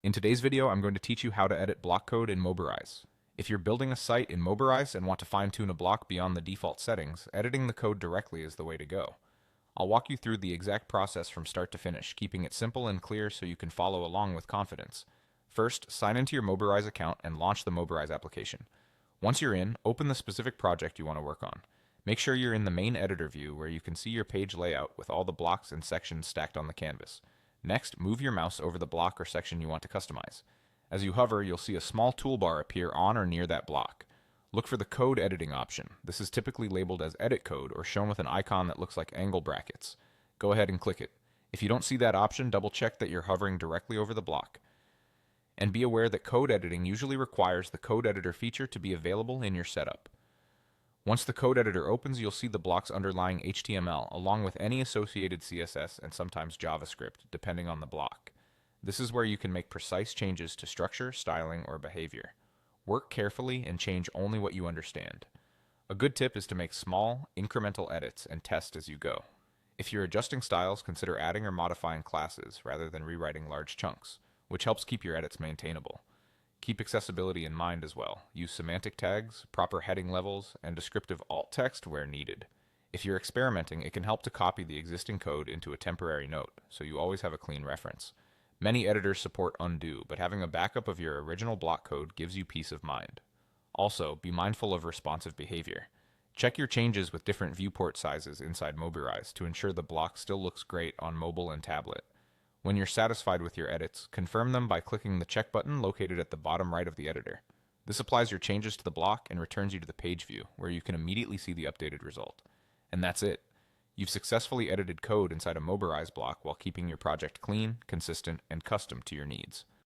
In today's video, I'm going to teach you how to edit block code in Mobirise. If you're building a site in Mobirise and want to fine-tune a block beyond the default settings, editing the code directly is the way to go. I'll walk you through the exact process from start to finish, keeping it simple and clear so you can follow along with confidence. First, sign into your Mobirise account and launch the Mobirise application. Once you're in, open the specific project you want to work on. Make sure you're in the main editor view where you can see your page layout with all the blocks and sections stacked on the canvas. Next, move your mouse over the block or section you want to customize. As you hover, you'll see a small toolbar appear on or near that block. Look for the code editing option. This is typically labeled as edit code or shown with an icon that looks like angle brackets. Go ahead and click it. If you don't see that option, double check that you're hovering directly over the block. And be aware that code editing usually requires the code editor feature to be available in your setup. Once the code editor opens, you'll see the block's underlying HTML, along with any associated CSS and sometimes JavaScript, depending on the block. This is where you can make precise changes to structure, styling, or behavior. Work carefully and change only what you understand. A good tip is to make small, incremental edits and test as you go. If you're adjusting styles, consider adding or modifying classes rather than rewriting large chunks, which helps keep your edits maintainable. Keep accessibility in mind as well. Use semantic tags, proper heading levels, and descriptive alt text where needed. If you're experimenting, it can help to copy the existing code into a temporary note, so you always have a clean reference. Many editors support undo, but having a backup of your original block code gives you peace of mind. Also, be mindful of responsive behavior. Check your changes with different viewport sizes inside Mobirise to ensure the block still looks great on mobile and tablet. When you're satisfied with your edits, confirm them by clicking the check button located at the bottom right of the editor. This applies your changes to the block and returns you to the page view, where you can immediately see the updated result. And that's it. You've successfully edited code inside a Mobirise block while keeping your project clean, consistent, and custom to your needs.